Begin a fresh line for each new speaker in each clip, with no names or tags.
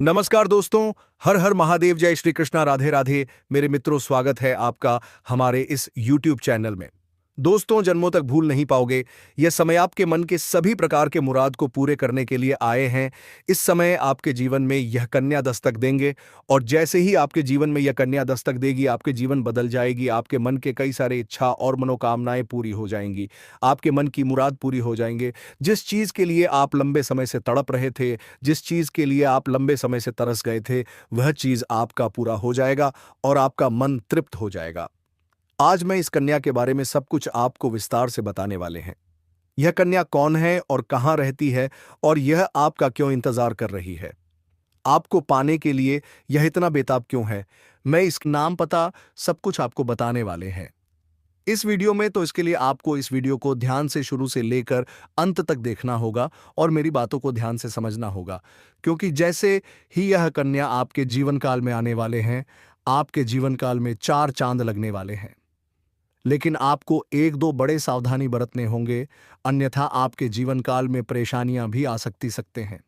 नमस्कार दोस्तों। हर हर महादेव, जय श्री कृष्णा, राधे राधे। मेरे मित्रों, स्वागत है आपका हमारे इस यूट्यूब चैनल में। दोस्तों, जन्मों तक भूल नहीं पाओगे। यह समय आपके मन के सभी प्रकार के मुराद को पूरे करने के लिए आए हैं। इस समय आपके जीवन में यह कन्या दस्तक देंगे और जैसे ही आपके जीवन में यह कन्या दस्तक देगी, आपके जीवन बदल जाएगी। आपके मन के कई सारे इच्छा और मनोकामनाएं पूरी हो जाएंगी। आपके मन की मुराद पूरी हो जाएंगे। जिस चीज के लिए आप लंबे समय से तड़प रहे थे, जिस चीज के लिए आप लंबे समय से तरस गए थे, वह चीज आपका पूरा हो जाएगा और आपका मन तृप्त हो जाएगा। आज मैं इस कन्या के बारे में सब कुछ आपको विस्तार से बताने वाले हैं। यह कन्या कौन है और कहां रहती है और यह आपका क्यों इंतजार कर रही है। आपको पाने के लिए यह इतना बेताब क्यों है, मैं इस नाम पता सब कुछ आपको बताने वाले हैं इस वीडियो में। तो इसके लिए आपको इस वीडियो को ध्यान से शुरू से लेकर अंत तक देखना होगा और मेरी बातों को ध्यान से समझना होगा, क्योंकि जैसे ही यह कन्या आपके जीवन काल में आने वाले हैं, आपके जीवन काल में 4 चांद लगने वाले हैं। लेकिन आपको एक दो बड़े सावधानी बरतने होंगे, अन्यथा आपके जीवन काल में परेशानियां भी आ सकते हैं।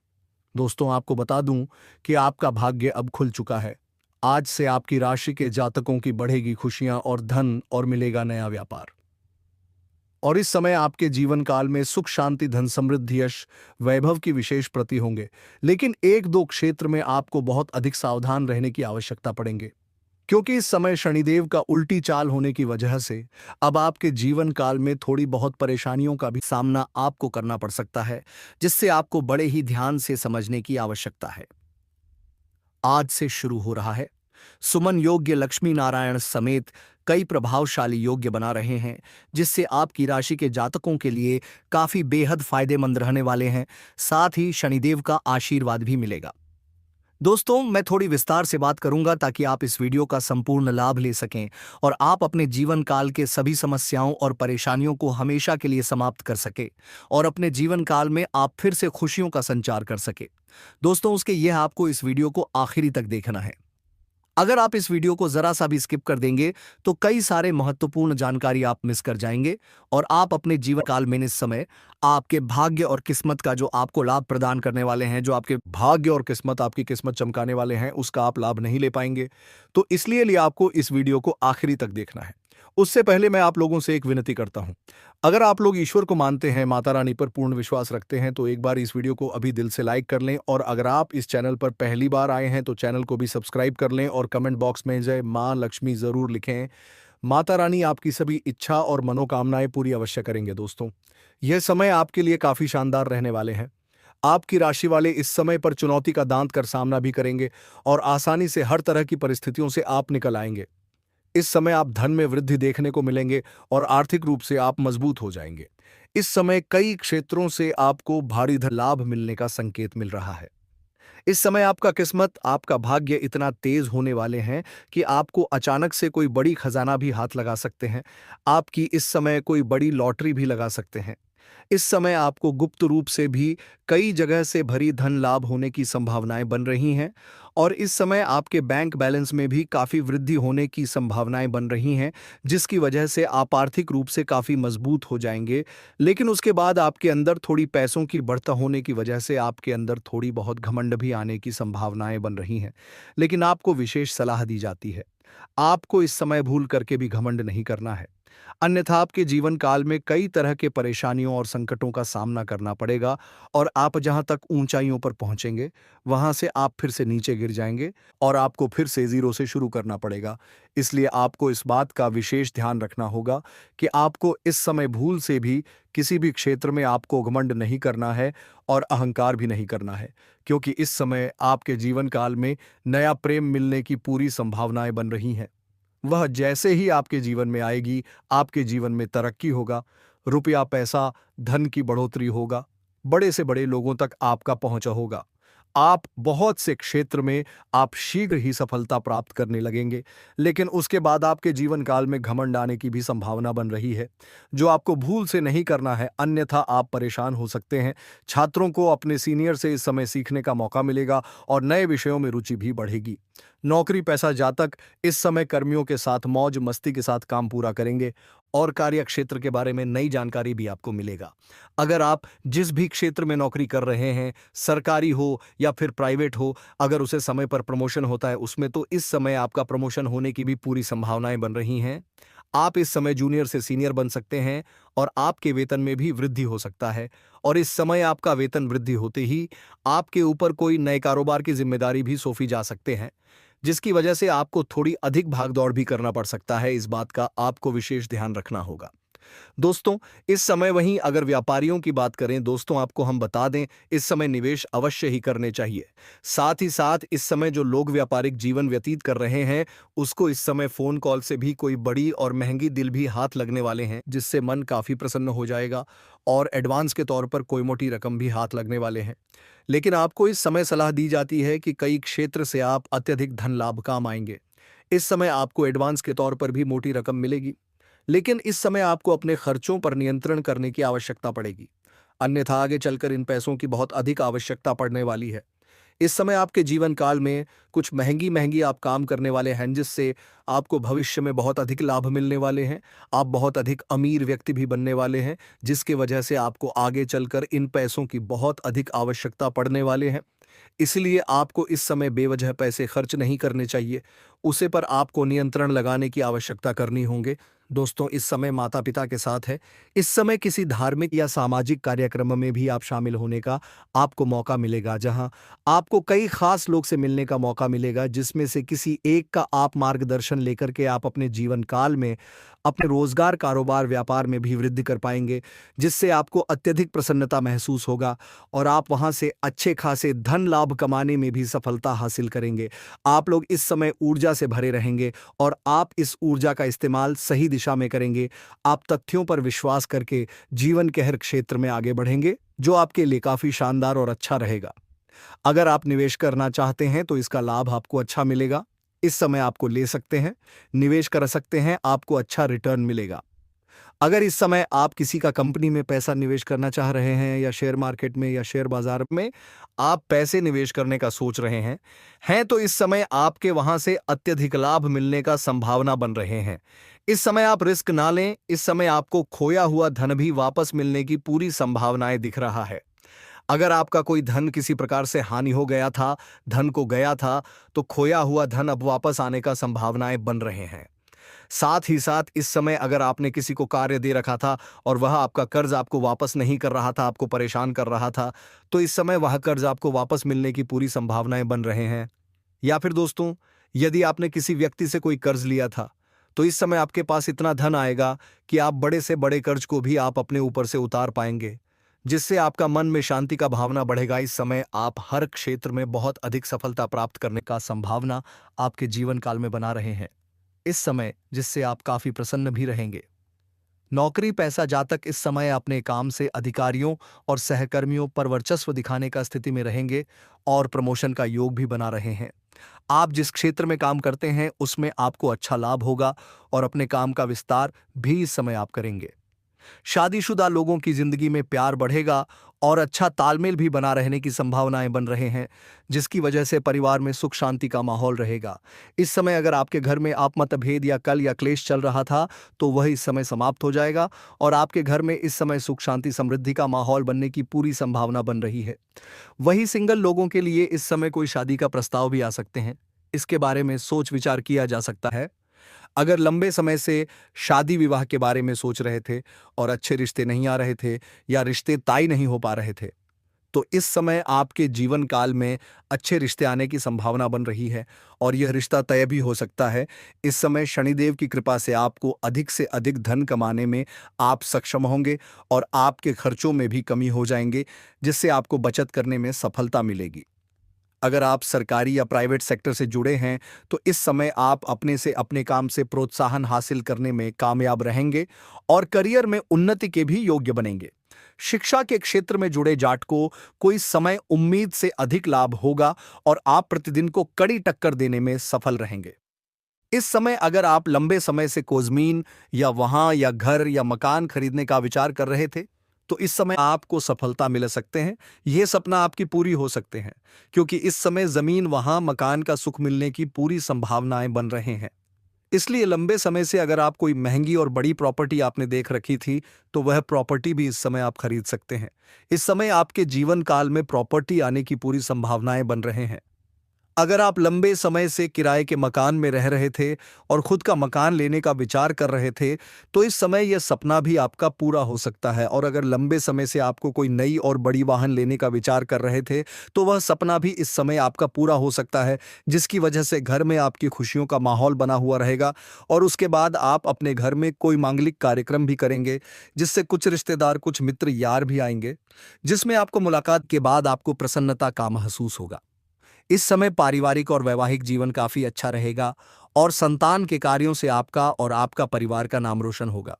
दोस्तों, आपको बता दूं कि आपका भाग्य अब खुल चुका है। आज से आपकी राशि के जातकों की बढ़ेगी खुशियां और धन, और मिलेगा नया व्यापार। और इस समय आपके जीवन काल में सुख, शांति, धन, समृद्धि, यश, वैभव की विशेष प्रति होंगे। लेकिन एक दो क्षेत्र में आपको बहुत अधिक सावधान रहने की आवश्यकता पड़ेंगे, क्योंकि इस समय शनिदेव का उल्टी चाल होने की वजह से अब आपके जीवन काल में थोड़ी बहुत परेशानियों का भी सामना आपको करना पड़ सकता है, जिससे आपको बड़े ही ध्यान से समझने की आवश्यकता है। आज से शुरू हो रहा है सुमन योग्य। लक्ष्मी नारायण समेत कई प्रभावशाली योग्य बना रहे हैं, जिससे आपकी राशि के जातकों के लिए काफी बेहद फायदेमंद रहने वाले हैं। साथ ही शनिदेव का आशीर्वाद भी मिलेगा। दोस्तों, मैं थोड़ी विस्तार से बात करूंगा ताकि आप इस वीडियो का संपूर्ण लाभ ले सकें और आप अपने जीवन काल के सभी समस्याओं और परेशानियों को हमेशा के लिए समाप्त कर सके और अपने जीवन काल में आप फिर से खुशियों का संचार कर सके। दोस्तों, उसके यह आपको इस वीडियो को आखिरी तक देखना है। अगर आप इस वीडियो को जरा सा भी स्किप कर देंगे तो कई सारे महत्वपूर्ण जानकारी आप मिस कर जाएंगे और आप अपने जीवन काल में इस समय आपके भाग्य और किस्मत का जो आपको लाभ प्रदान करने वाले हैं, जो आपके भाग्य और किस्मत, आपकी किस्मत चमकाने वाले हैं, उसका आप लाभ नहीं ले पाएंगे। तो इसलिए आपको इस वीडियो को आखिरी तक देखना है। उससे पहले मैं आप लोगों से एक विनती करता हूं। अगर आप लोग ईश्वर को मानते हैं, माता रानी पर पूर्ण विश्वास रखते हैं, तो एक बार इस वीडियो को अभी दिल से लाइक कर लें। और अगर आप इस चैनल पर पहली बार आए हैं तो चैनल को भी सब्सक्राइब कर लें और कमेंट बॉक्स में जय मां लक्ष्मी जरूर लिखें। माता रानी आपकी सभी इच्छा और मनोकामनाएं पूरी अवश्य करेंगे। दोस्तों, यह समय आपके लिए काफी शानदार रहने वाले हैं। आपकी राशि वाले इस समय पर चुनौती का दांत कर सामना भी करेंगे और आसानी से हर तरह की परिस्थितियों से आप निकल आएंगे। इस समय आप धन में वृद्धि देखने को मिलेंगे और आर्थिक रूप से आप मजबूत हो जाएंगे। इस समय कई क्षेत्रों से आपको भारी धन लाभ मिलने का संकेत मिल रहा है। इस समय आपका किस्मत, आपका भाग्य इतना तेज होने वाले हैं कि आपको अचानक से कोई बड़ी खजाना भी हाथ लगा सकते हैं। आपकी इस समय कोई बड़ी लॉटरी भी लगा सकते हैं। इस समय आपको गुप्त रूप से भी कई जगह से भरी धन लाभ होने की संभावनाएं बन रही हैं और इस समय आपके बैंक बैलेंस में भी काफी वृद्धि होने की संभावनाएं बन रही हैं, जिसकी वजह से आप आर्थिक रूप से काफी मजबूत हो जाएंगे। लेकिन उसके बाद आपके अंदर थोड़ी पैसों की बढ़ता होने की वजह से आपके अंदर थोड़ी बहुत घमंड भी आने की संभावनाएं बन रही हैं। लेकिन आपको विशेष सलाह दी जाती है, आपको इस समय भूल करके भी घमंड नहीं करना है, अन्यथा आपके जीवन काल में कई तरह के परेशानियों और संकटों का सामना करना पड़ेगा और आप जहां तक ऊंचाइयों पर पहुंचेंगे, वहां से आप फिर से नीचे गिर जाएंगे और आपको फिर से जीरो से शुरू करना पड़ेगा। इसलिए आपको इस बात का विशेष ध्यान रखना होगा कि आपको इस समय भूल से भी किसी भी क्षेत्र में आपको घमंड नहीं करना है और अहंकार भी नहीं करना है, क्योंकि इस समय आपके जीवन काल में नया प्रेम मिलने की पूरी संभावनाएं बन रही हैं। वह जैसे ही आपके जीवन में आएगी, आपके जीवन में तरक्की होगा, रुपया, पैसा, धन की बढ़ोतरी होगा, बड़े से बड़े लोगों तक आपका पहुंच होगा। आप बहुत से क्षेत्र में आप शीघ्र ही सफलता प्राप्त करने लगेंगे। लेकिन उसके बाद आपके जीवन काल में घमंड आने की भी संभावना बन रही है, जो आपको भूल से नहीं करना है, अन्यथा आप परेशान हो सकते हैं। छात्रों को अपने सीनियर से इस समय सीखने का मौका मिलेगा और नए विषयों में रुचि भी बढ़ेगी। नौकरी पैसा जातक इस समय कर्मियों के साथ मौज मस्ती के साथ काम पूरा करेंगे और कार्य क्षेत्र के बारे में नई जानकारी भी आपको मिलेगा। अगर आप जिस भी क्षेत्र में नौकरी कर रहे हैं, सरकारी हो या फिर प्राइवेट हो, अगर उसे समय पर प्रमोशन होता है उसमें, तो इस समय आपका प्रमोशन होने की भी पूरी संभावनाएं बन रही हैं। आप इस समय जूनियर से सीनियर बन सकते हैं और आपके वेतन में भी वृद्धि हो सकता है। और इस समय आपका वेतन वृद्धि होते ही आपके ऊपर कोई नए कारोबार की जिम्मेदारी भी सौंपी जा सकते हैं, जिसकी वजह से आपको थोड़ी अधिक भागदौड़ भी करना पड़ सकता है। इस बात का आपको विशेष ध्यान रखना होगा। दोस्तों, इस समय वहीं अगर व्यापारियों की बात करें दोस्तों, आपको हम बता दें, इस समय निवेश अवश्य ही करने चाहिए। साथ ही साथ इस समय जो लोग व्यापारिक जीवन व्यतीत कर रहे हैं, उसको इस समय फोन कॉल से भी कोई बड़ी और महंगी डील भी हाथ लगने वाले हैं, जिससे मन काफी प्रसन्न हो जाएगा और एडवांस के तौर पर कोई मोटी रकम भी हाथ लगने वाले हैं। लेकिन आपको इस समय सलाह दी जाती है कि कई क्षेत्र से आप अत्यधिक धन लाभ काम आएंगे। इस समय आपको एडवांस के तौर पर भी मोटी रकम मिलेगी, लेकिन इस समय आपको अपने खर्चों पर नियंत्रण करने की आवश्यकता पड़ेगी, अन्यथा आगे चलकर इन पैसों की बहुत अधिक आवश्यकता पड़ने वाली है। इस समय आपके जीवन काल में कुछ महंगी महंगी आप काम करने वाले हैं, जिससे आपको भविष्य में बहुत अधिक लाभ मिलने वाले हैं। आप बहुत अधिक अमीर व्यक्ति भी बनने वाले हैं, जिसकी वजह से आपको आगे चलकर इन पैसों की बहुत अधिक आवश्यकता पड़ने वाले हैं। इसलिए आपको इस समय बेवजह पैसे खर्च नहीं करने चाहिए, उसे पर आपको नियंत्रण लगाने की आवश्यकता करनी होंगे। दोस्तों, इस समय माता पिता के साथ है। इस समय किसी धार्मिक या सामाजिक कार्यक्रम में भी आप शामिल होने का आपको मौका मिलेगा, जहां आपको कई खास लोग से मिलने का मौका मिलेगा, जिसमें से किसी एक का आप मार्गदर्शन लेकर के आप अपने जीवन काल में अपने रोजगार, कारोबार, व्यापार में भी वृद्धि कर पाएंगे, जिससे आपको अत्यधिक प्रसन्नता महसूस होगा और आप वहां से अच्छे खासे धन लाभ कमाने में भी सफलता हासिल करेंगे। आप लोग इस समय ऊर्जा से भरे रहेंगे और आप इस ऊर्जा का इस्तेमाल सही दिशा में करेंगे। आप तथ्यों पर विश्वास करके जीवन के हर क्षेत्र में आगे बढ़ेंगे, जो आपके लिए काफी शानदार और अच्छा रहेगा। अगर आप निवेश करना चाहते हैं तो इसका लाभ आपको अच्छा मिलेगा। इस समय आपको ले सकते हैं, निवेश कर सकते हैं, आपको अच्छा रिटर्न मिलेगा। अगर इस समय आप किसी का कंपनी में पैसा निवेश करना चाह रहे हैं या शेयर मार्केट में या शेयर बाजार में आप पैसे निवेश करने का सोच रहे हैं तो इस समय आपके वहां से अत्यधिक लाभ मिलने का संभावना बन रहे हैं। इस समय आप रिस्क ना लें। इस समय आपको खोया हुआ धन भी वापस मिलने की पूरी संभावनाएं दिख रहा है। अगर आपका कोई धन किसी प्रकार से हानि हो गया था, धन को गया था, तो खोया हुआ धन अब वापस आने का संभावनाएं बन रहे हैं। साथ ही साथ इस समय अगर आपने किसी को कार्य दे रखा था और वह आपका कर्ज आपको वापस नहीं कर रहा था, आपको परेशान कर रहा था, तो इस समय वह कर्ज आपको वापस मिलने की पूरी संभावनाएं बन रहे हैं। या फिर दोस्तों, यदि आपने किसी व्यक्ति से कोई कर्ज लिया था, तो इस समय आपके पास इतना धन आएगा कि आप बड़े से बड़े कर्ज को भी आप अपने ऊपर से उतार पाएंगे, जिससे आपका मन में शांति का भावना बढ़ेगा। इस समय आप हर क्षेत्र में बहुत अधिक सफलता प्राप्त करने का संभावना आपके जीवन काल में बना रहे हैं इस समय, जिससे आप काफी प्रसन्न भी रहेंगे। नौकरी पैसा जातक इस समय अपने काम से अधिकारियों और सहकर्मियों पर वर्चस्व दिखाने का स्थिति में रहेंगे और प्रमोशन का योग भी बना रहे हैं। आप जिस क्षेत्र में काम करते हैं उसमें आपको अच्छा लाभ होगा और अपने काम का विस्तार भी इस समय आप करेंगे। शादीशुदा लोगों की जिंदगी में प्यार बढ़ेगा और अच्छा तालमेल भी बना रहने की संभावनाएं बन रहे हैं, जिसकी वजह से परिवार में सुख शांति का माहौल रहेगा। इस समय अगर आपके घर में आप मतभेद या कल या क्लेश चल रहा था, तो वह इस समय समाप्त हो जाएगा और आपके घर में इस समय सुख शांति समृद्धि का माहौल बनने की पूरी संभावना बन रही है। वही सिंगल लोगों के लिए इस समय कोई शादी का प्रस्ताव भी आ सकते हैं। इसके बारे में सोच विचार किया जा सकता है। अगर लंबे समय से शादी विवाह के बारे में सोच रहे थे और अच्छे रिश्ते नहीं आ रहे थे या रिश्ते तय नहीं हो पा रहे थे, तो इस समय आपके जीवन काल में अच्छे रिश्ते आने की संभावना बन रही है और यह रिश्ता तय भी हो सकता है। इस समय शनिदेव की कृपा से आपको अधिक से अधिक धन कमाने में आप सक्षम होंगे और आपके खर्चों में भी कमी हो जाएंगे, जिससे आपको बचत करने में सफलता मिलेगी। अगर आप सरकारी या प्राइवेट सेक्टर से जुड़े हैं तो इस समय आप अपने काम से प्रोत्साहन हासिल करने में कामयाब रहेंगे और करियर में उन्नति के भी योग्य बनेंगे। शिक्षा के क्षेत्र में जुड़े जाट को कोई समय उम्मीद से अधिक लाभ होगा और आप प्रतिदिन को कड़ी टक्कर देने में सफल रहेंगे। इस समय अगर आप लंबे समय से कोई जमीन या वहां या घर या मकान खरीदने का विचार कर रहे थे, तो इस समय आपको सफलता मिल सकते हैं। यह सपना आपकी पूरी हो सकते हैं, क्योंकि इस समय जमीन, वहां, मकान का सुख मिलने की पूरी संभावनाएं बन रहे हैं। इसलिए लंबे समय से अगर आप कोई महंगी और बड़ी प्रॉपर्टी आपने देख रखी थी, तो वह प्रॉपर्टी भी इस समय आप खरीद सकते हैं। इस समय आपके जीवन काल में प्रॉपर्टी आने की पूरी संभावनाएं बन रहे हैं। अगर आप लंबे समय से किराए के मकान में रह रहे थे और खुद का मकान लेने का विचार कर रहे थे, तो इस समय यह सपना भी आपका पूरा हो सकता है। और अगर लंबे समय से आपको कोई नई और बड़ी वाहन लेने का विचार कर रहे थे, तो वह सपना भी इस समय आपका पूरा हो सकता है, जिसकी वजह से घर में आपकी खुशियों का माहौल बना हुआ रहेगा। और उसके बाद आप अपने घर में कोई मांगलिक कार्यक्रम भी करेंगे, जिससे कुछ रिश्तेदार, कुछ मित्र, यार भी आएंगे, जिसमें आपको मुलाकात के बाद आपको प्रसन्नता का महसूस होगा। इस समय पारिवारिक और वैवाहिक जीवन काफी अच्छा रहेगा और संतान के कार्यों से आपका और आपका परिवार का नाम रोशन होगा।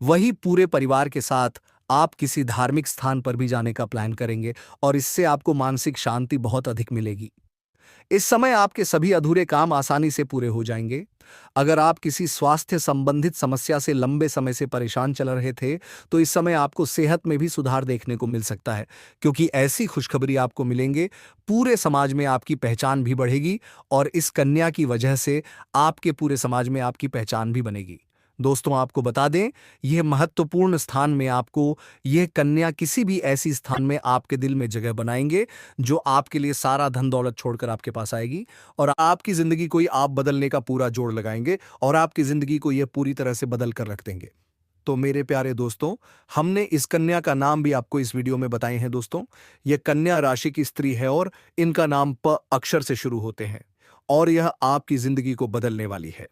वही पूरे परिवार के साथ आप किसी धार्मिक स्थान पर भी जाने का प्लान करेंगे और इससे आपको मानसिक शांति बहुत अधिक मिलेगी। इस समय आपके सभी अधूरे काम आसानी से पूरे हो जाएंगे। अगर आप किसी स्वास्थ्य संबंधित समस्या से लंबे समय से परेशान चल रहे थे, तो इस समय आपको सेहत में भी सुधार देखने को मिल सकता है, क्योंकि ऐसी खुशखबरी आपको मिलेंगे। पूरे समाज में आपकी पहचान भी बढ़ेगी और इस कन्या की वजह से आपके पूरे समाज में आपकी पहचान भी बनेगी। दोस्तों, आपको बता दें, यह महत्वपूर्ण स्थान में आपको यह कन्या किसी भी ऐसी स्थान में आपके दिल में जगह बनाएंगे, जो आपके लिए सारा धन दौलत छोड़कर आपके पास आएगी और आपकी जिंदगी को आप बदलने का पूरा जोड़ लगाएंगे और आपकी जिंदगी को यह पूरी तरह से बदल कर रख देंगे। तो मेरे प्यारे दोस्तों, हमने इस कन्या का नाम भी आपको इस वीडियो में बताए हैं। दोस्तों, यह कन्या राशि की स्त्री है और इनका नाम प अक्षर से शुरू होते हैं और यह आपकी जिंदगी को बदलने वाली है।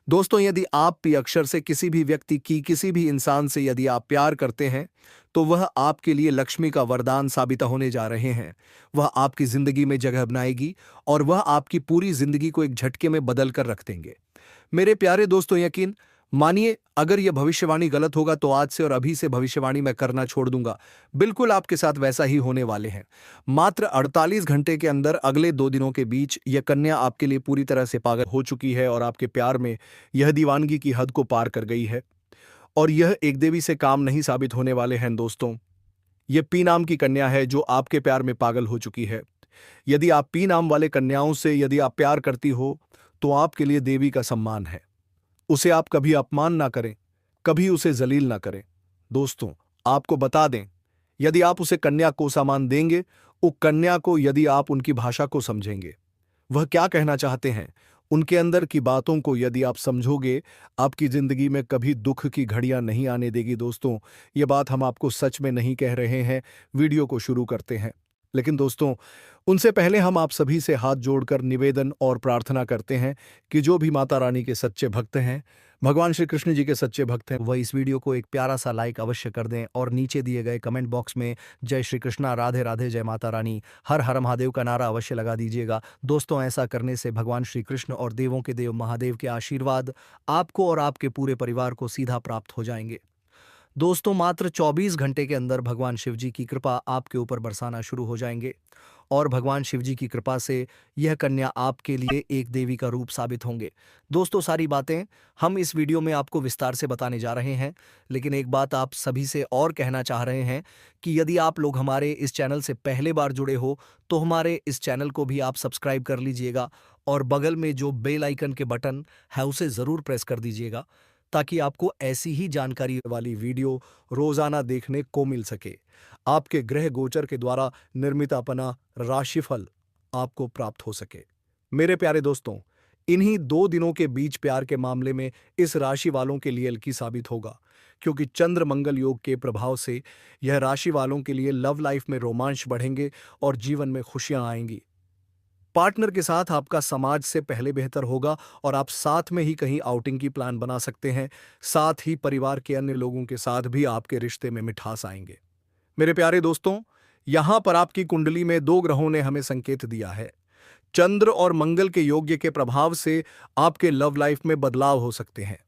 दोस्तों, यदि आप पी अक्षर से किसी भी व्यक्ति की, किसी भी इंसान से यदि आप प्यार करते हैं, तो वह आपके लिए लक्ष्मी का वरदान साबित होने जा रहे हैं। वह आपकी जिंदगी में जगह बनाएगी और वह आपकी पूरी जिंदगी को एक झटके में बदल कर रख देंगे। मेरे प्यारे दोस्तों, यकीन मानिए, अगर यह भविष्यवाणी गलत होगा तो आज से और अभी से भविष्यवाणी मैं करना छोड़ दूंगा। बिल्कुल आपके साथ वैसा ही होने वाले हैं। मात्र 48 घंटे के अंदर, अगले 2 दिनों के बीच, यह कन्या आपके लिए पूरी तरह से पागल हो चुकी है और आपके प्यार में यह दीवानगी की हद को पार कर गई है। और यह एक देवी से काम नहीं साबित होने वाले हैं। दोस्तों, यह पी नाम की कन्या है जो आपके प्यार में पागल हो चुकी है। यदि आप पी नाम वाले कन्याओं से यदि आप प्यार करती हो, तो आपके लिए देवी का सम्मान है। उसे आप कभी अपमान ना करें, कभी उसे जलील ना करें। दोस्तों, आपको बता दें, यदि आप उसे कन्या को सम्मान देंगे, उस कन्या को यदि आप उनकी भाषा को समझेंगे, वह क्या कहना चाहते हैं, उनके अंदर की बातों को यदि आप समझोगे, आपकी जिंदगी में कभी दुख की घड़ियां नहीं आने देगी। दोस्तों, ये बात हम आपको सच में नहीं कह रहे हैं। वीडियो को शुरू करते हैं, लेकिन दोस्तों, उनसे पहले हम आप सभी से हाथ जोड़कर निवेदन और प्रार्थना करते हैं कि जो भी माता रानी के सच्चे भक्त हैं, भगवान श्री कृष्ण जी के सच्चे भक्त हैं, वह इस वीडियो को एक प्यारा सा लाइक अवश्य कर दें और नीचे दिए गए कमेंट बॉक्स में जय श्री कृष्णा, राधे राधे, जय माता रानी, हर हर महादेव का नारा अवश्य लगा दीजिएगा। दोस्तों, ऐसा करने से भगवान श्री कृष्ण और देवों के देव महादेव के आशीर्वाद आपको और आपके पूरे परिवार को सीधा प्राप्त हो जाएंगे। दोस्तों, मात्र 24 घंटे के अंदर भगवान शिव जी की कृपा आपके ऊपर बरसाना शुरू हो जाएंगे और भगवान शिव जी की कृपा से यह कन्या आपके लिए एक देवी का रूप साबित होंगे। दोस्तों, सारी बातें हम इस वीडियो में आपको विस्तार से बताने जा रहे हैं, लेकिन एक बात आप सभी से और कहना चाह रहे हैं कि यदि आप लोग हमारे इस चैनल से पहले बार जुड़े हो, तो हमारे इस चैनल को भी आप सब्सक्राइब कर लीजिएगा और बगल में जो बेल आइकन के बटन है उसे ज़रूर प्रेस कर दीजिएगा, ताकि आपको ऐसी ही जानकारी वाली वीडियो रोजाना देखने को मिल सके। आपके ग्रह गोचर के द्वारा निर्मित अपना राशिफल आपको प्राप्त हो सके। मेरे प्यारे दोस्तों, इन्हीं 2 दिनों के बीच प्यार के मामले में इस राशि वालों के लिए लकी साबित होगा, क्योंकि चंद्र मंगल योग के प्रभाव से यह राशि वालों के लिए लव लाइफ में रोमांच बढ़ेंगे और जीवन में खुशियां आएंगी। पार्टनर के साथ आपका समाज से पहले बेहतर होगा और आप साथ में ही कहीं आउटिंग की प्लान बना सकते हैं। साथ ही परिवार के अन्य लोगों के साथ भी आपके रिश्ते में मिठास आएंगे। मेरे प्यारे दोस्तों, यहां पर आपकी कुंडली में 2 ग्रहों ने हमें संकेत दिया है। चंद्र और मंगल के योग्य के प्रभाव से आपके लव लाइफ में बदलाव हो सकते हैं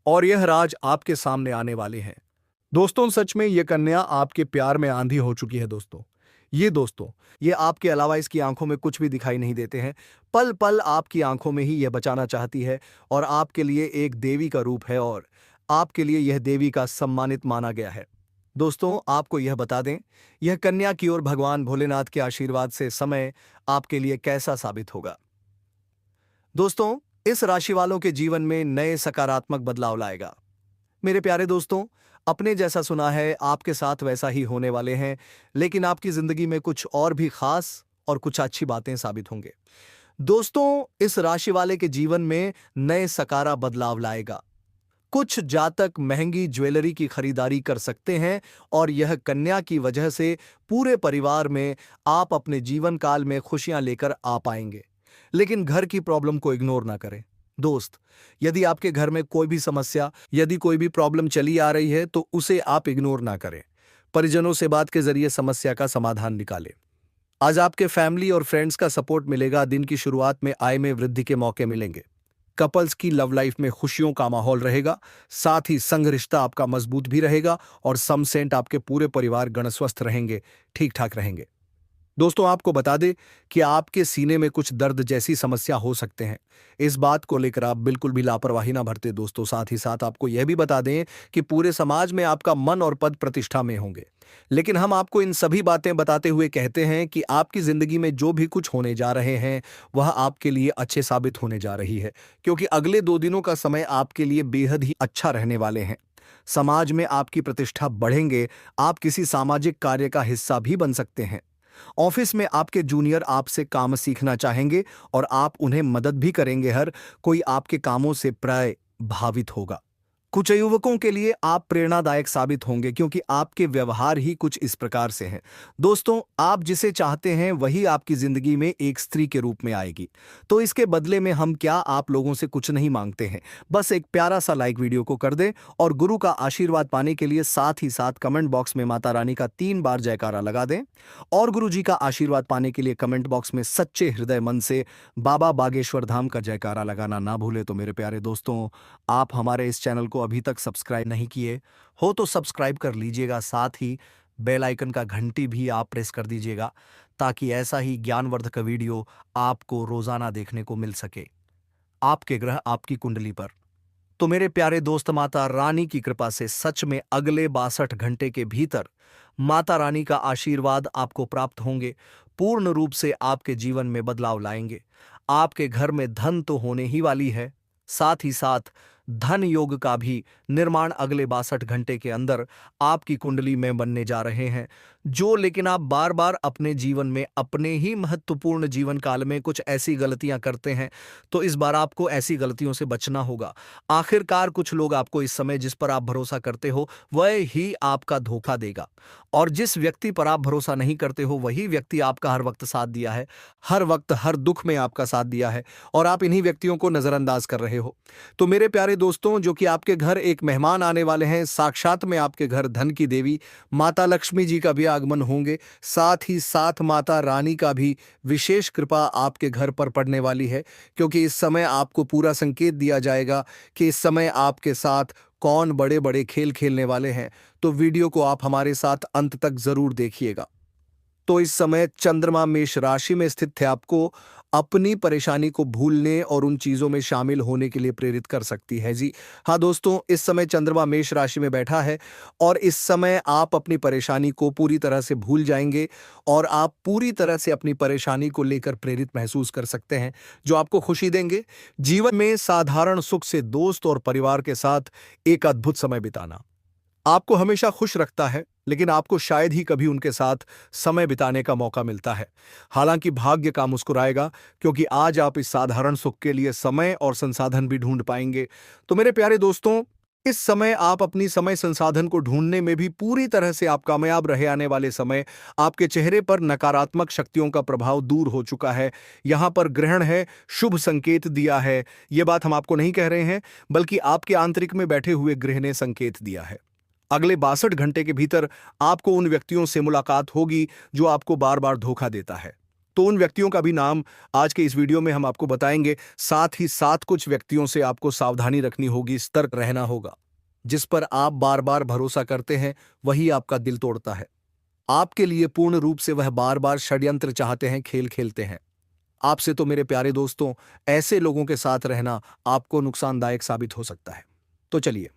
और यह राज आपके सामने आने वाले हैं। दोस्तों, सच में यह कन्या आपके प्यार में आंधी हो चुकी है। दोस्तों, ये आपके अलावा इसकी आंखों में कुछ भी दिखाई नहीं देते हैं। पल पल आपकी आंखों में ही यह बचाना चाहती है और आपके लिए एक देवी का रूप है और आपके लिए यह देवी का सम्मानित माना गया है। दोस्तों, आपको यह बता दें, यह कन्या की ओर भगवान भोलेनाथ के आशीर्वाद से समय आपके लिए कैसा साबित होगा। दोस्तों, इस राशि वालों के जीवन में नए सकारात्मक बदलाव लाएगा। मेरे प्यारे दोस्तों, अपने जैसा सुना है आपके साथ वैसा ही होने वाले हैं, लेकिन आपकी जिंदगी में कुछ और भी खास और कुछ अच्छी बातें साबित होंगे। दोस्तों, इस राशि वाले के जीवन में नए सकारा बदलाव लाएगा। कुछ जातक महंगी ज्वेलरी की खरीदारी कर सकते हैं और यह कन्या की वजह से पूरे परिवार में आप अपने जीवन काल में खुशियां लेकर आ पाएंगे। लेकिन घर की प्रॉब्लम को इग्नोर ना करें। दोस्त, यदि आपके घर में कोई भी समस्या, यदि कोई भी प्रॉब्लम चली आ रही है तो उसे आप इग्नोर ना करें। परिजनों से बात के जरिए समस्या का समाधान निकालें। आज आपके फैमिली और फ्रेंड्स का सपोर्ट मिलेगा। दिन की शुरुआत में आय में वृद्धि के मौके मिलेंगे। कपल्स की लव लाइफ में खुशियों का माहौल रहेगा। साथ ही संग रिश्ता आपका मजबूत भी रहेगा और समसेंट आपके पूरे परिवार गण स्वस्थ रहेंगे, ठीक ठाक रहेंगे। दोस्तों, आपको बता दें कि आपके सीने में कुछ दर्द जैसी समस्या हो सकते हैं। इस बात को लेकर आप बिल्कुल भी लापरवाही ना बरतें दोस्तों। साथ ही साथ आपको यह भी बता दें कि पूरे समाज में आपका मन और पद प्रतिष्ठा में होंगे। लेकिन हम आपको इन सभी बातें बताते हुए कहते हैं कि आपकी जिंदगी में जो भी कुछ होने जा रहे हैं वह आपके लिए अच्छे साबित होने जा रही है, क्योंकि अगले 2 दिनों का समय आपके लिए बेहद ही अच्छा रहने वाले हैं। समाज में आपकी प्रतिष्ठा बढ़ेंगे। आप किसी सामाजिक कार्य का हिस्सा भी बन सकते हैं। ऑफिस में आपके जूनियर आपसे काम सीखना चाहेंगे और आप उन्हें मदद भी करेंगे। हर कोई आपके कामों से प्राय भावित होगा। कुछ युवकों के लिए आप प्रेरणादायक साबित होंगे, क्योंकि आपके व्यवहार ही कुछ इस प्रकार से हैं। दोस्तों, आप जिसे चाहते हैं वही आपकी जिंदगी में एक स्त्री के रूप में आएगी। तो इसके बदले में हम क्या आप लोगों से कुछ नहीं मांगते हैं, बस एक प्यारा सा लाइक वीडियो को कर दें और गुरु का आशीर्वाद पाने के लिए साथ ही साथ कमेंट बॉक्स में माता रानी का 3 बार जयकारा लगा दें। और गुरु जी का आशीर्वाद पाने के लिए कमेंट बॉक्स में सच्चे हृदय मन से बाबा बागेश्वर धाम का जयकारा लगाना ना भूले। तो मेरे प्यारे दोस्तों, आप हमारे इस चैनल को अभी तक सब्सक्राइब नहीं किए हो तो सब्सक्राइब कर लीजिएगा। साथ ही बेल आइकन का घंटी भी आप प्रेस कर दीजिएगा, ताकि ऐसा ही ज्ञानवर्धक वीडियो आपको रोजाना देखने को मिल सके आपके ग्रह आपकी कुंडली पर। तो मेरे प्यारे दोस्त, माता रानी की कृपा से सच में अगले 62 घंटे के भीतर माता रानी का आशीर्वाद आपको प्राप्त होंगे। पूर्ण रूप से आपके जीवन में बदलाव लाएंगे। आपके घर में धन तो होने ही वाली है, साथ ही साथ धन योग का भी निर्माण अगले 62 घंटे के अंदर आपकी कुंडली में बनने जा रहे हैं। लेकिन आप बार बार अपने जीवन में, अपने ही महत्वपूर्ण जीवन काल में कुछ ऐसी गलतियां करते हैं, तो इस बार आपको ऐसी गलतियों से बचना होगा। आखिरकार कुछ लोग आपको इस समय जिस पर आप भरोसा करते हो वह ही आपका धोखा देगा, और जिस व्यक्ति पर आप भरोसा नहीं करते हो वही व्यक्ति आपका हर वक्त साथ दिया है, हर वक्त हर दुख में आपका साथ दिया है, और आप इन्हीं व्यक्तियों को नजरअंदाज कर रहे हो। तो मेरे प्यारे दोस्तों, जो कि आपके घर एक मेहमान आने वाले हैं, साक्षात में आपके घर धन की देवी माता लक्ष्मी जी का भी आगमन होंगे। साथ ही साथ माता रानी का भी विशेष कृपा आपके घर पर पड़ने वाली है, क्योंकि इस समय आपको पूरा संकेत दिया जाएगा कि इस समय आपके साथ कौन बड़े बड़े खेल खेलने वाले हैं। तो वीडियो को आप हमारे साथ अंत तक जरूर देखिएगा। तो इस समय चंद्रमा मेष राशि में स्थित थे, आपको अपनी परेशानी को भूलने और उन चीजों में शामिल होने के लिए प्रेरित कर सकती है। जी हाँ दोस्तों, इस समय चंद्रमा मेष राशि में बैठा है और इस समय आप अपनी परेशानी को पूरी तरह से भूल जाएंगे और आप पूरी तरह से अपनी परेशानी को लेकर प्रेरित महसूस कर सकते हैं, जो आपको खुशी देंगे। जीवन में साधारण सुख से दोस्त और परिवार के साथ एक अद्भुत समय बिताना आपको हमेशा खुश रखता है, लेकिन आपको शायद ही कभी उनके साथ समय बिताने का मौका मिलता है। हालांकि भाग्य का मुस्कुराएगा, क्योंकि आज आप इस साधारण सुख के लिए समय और संसाधन भी ढूंढ पाएंगे। तो मेरे प्यारे दोस्तों, इस समय आप अपनी समय संसाधन को ढूंढने में भी पूरी तरह से आप कामयाब रहे। आने वाले समय आपके चेहरे पर नकारात्मक शक्तियों का प्रभाव दूर हो चुका है। यहां पर ग्रहण है, शुभ संकेत दिया है। यह बात हम आपको नहीं कह रहे हैं, बल्कि आपके आंतरिक में बैठे हुए ग्रह ने संकेत दिया है। अगले 62 घंटे के भीतर आपको उन व्यक्तियों से मुलाकात होगी जो आपको बार बार धोखा देता है। तो उन व्यक्तियों का भी नाम आज के इस वीडियो में हम आपको बताएंगे। साथ ही साथ कुछ व्यक्तियों से आपको सावधानी रखनी होगी, सतर्क रहना होगा। जिस पर आप बार बार भरोसा करते हैं वही आपका दिल तोड़ता है। आपके लिए पूर्ण रूप से वह बार बार षड्यंत्र चाहते हैं, खेल खेलते हैं आपसे। तो मेरे प्यारे दोस्तों, ऐसे लोगों के साथ रहना आपको नुकसानदायक साबित हो सकता है। तो चलिए,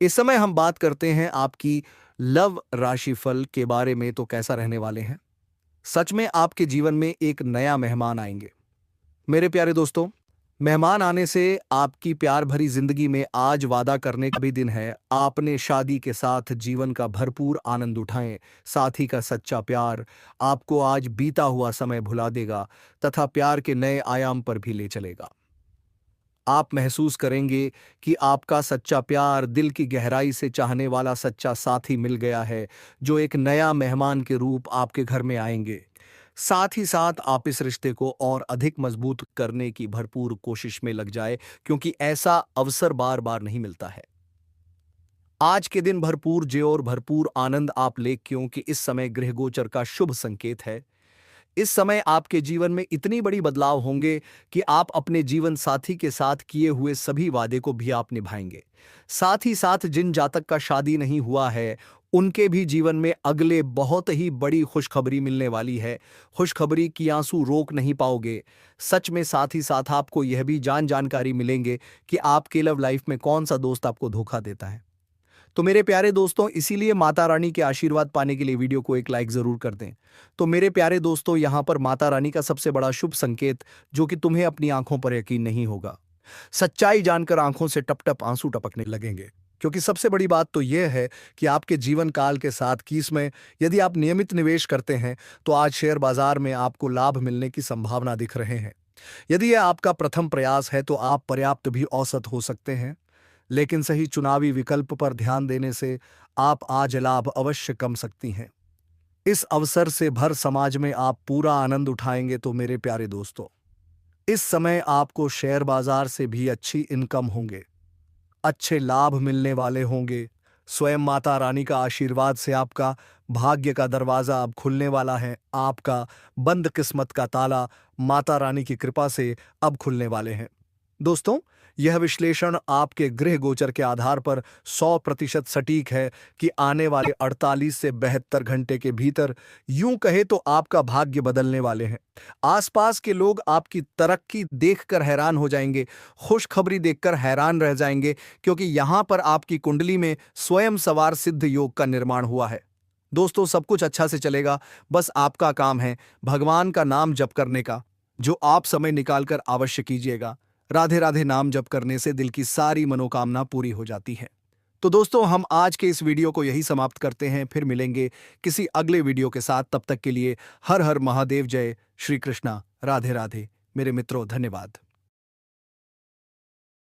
इस समय हम बात करते हैं आपकी लव राशिफल के बारे में। तो कैसा रहने वाले हैं? सच में आपके जीवन में एक नया मेहमान आएंगे। मेरे प्यारे दोस्तों, मेहमान आने से आपकी प्यार भरी जिंदगी में आज वादा करने का भी दिन है। आपने शादी के साथ जीवन का भरपूर आनंद उठाएं। साथी का सच्चा प्यार आपको आज बीता हुआ समय भुला देगा तथा प्यार के नए आयाम पर भी ले चलेगा। आप महसूस करेंगे कि आपका सच्चा प्यार, दिल की गहराई से चाहने वाला सच्चा साथी मिल गया है, जो एक नया मेहमान के रूप आपके घर में आएंगे। साथ ही साथ आप इस रिश्ते को और अधिक मजबूत करने की भरपूर कोशिश में लग जाए, क्योंकि ऐसा अवसर बार बार नहीं मिलता है। आज के दिन भरपूर जय और भरपूर आनंद आप ले, क्योंकि इस समय गृह गोचर का शुभ संकेत है। इस समय आपके जीवन में इतनी बड़ी बदलाव होंगे कि आप अपने जीवन साथी के साथ किए हुए सभी वादे को भी आप निभाएंगे। साथ ही साथ जिन जातक का शादी नहीं हुआ है, उनके भी जीवन में अगले बहुत ही बड़ी खुशखबरी मिलने वाली है। खुशखबरी की आंसू रोक नहीं पाओगे। सच में साथ ही साथ आपको यह भी जानकारी मिलेंगे कि आपके लव लाइफ में कौन सा दोस्त आपको धोखा देता है। तो मेरे प्यारे दोस्तों, इसीलिए माता रानी के आशीर्वाद पाने के लिए वीडियो को एक लाइक जरूर कर दें। तो मेरे प्यारे दोस्तों, यहाँ पर माता रानी का सबसे बड़ा शुभ संकेत, जो कि तुम्हें अपनी आंखों पर यकीन नहीं होगा, सच्चाई जानकर आंखों से टप टप आंसू टपकने लगेंगे। क्योंकि सबसे बड़ी बात तो यह है कि आपके जीवन काल के साथ कीस में यदि आप नियमित निवेश करते हैं, तो आज शेयर बाजार में आपको लाभ मिलने की संभावना दिख रहे हैं। यदि यह आपका प्रथम प्रयास है, तो आप पर्याप्त भी औसत हो सकते हैं। लेकिन सही चुनावी विकल्प पर ध्यान देने से आप आज लाभ अवश्य कम सकती हैं। इस अवसर से भर समाज में आप पूरा आनंद उठाएंगे। तो मेरे प्यारे दोस्तों, इस समय आपको शेयर बाजार से भी अच्छी इनकम होंगे, अच्छे लाभ मिलने वाले होंगे। स्वयं माता रानी का आशीर्वाद से आपका भाग्य का दरवाजा अब खुलने वाला है। आपका बंद किस्मत का ताला माता रानी की कृपा से अब खुलने वाले हैं। दोस्तों, यह विश्लेषण आपके गृह गोचर के आधार पर 100% सटीक है कि आने वाले 48 से 72 घंटे के भीतर, यूं कहे तो आपका भाग्य बदलने वाले हैं। आसपास के लोग आपकी तरक्की देखकर हैरान हो जाएंगे, खुशखबरी देखकर हैरान रह जाएंगे, क्योंकि यहां पर आपकी कुंडली में स्वयं सवार सिद्ध योग का निर्माण हुआ है। दोस्तों, सब कुछ अच्छा से चलेगा। बस आपका काम है भगवान का नाम जप करने का, जो आप समय निकालकर अवश्य कीजिएगा। राधे राधे नाम जप करने से दिल की सारी मनोकामना पूरी हो जाती है। तो दोस्तों, हम आज के इस वीडियो को यही समाप्त करते हैं। फिर मिलेंगे किसी अगले वीडियो के साथ। तब तक के लिए हर हर महादेव, जय श्री कृष्णा, राधे राधे मेरे मित्रों, धन्यवाद।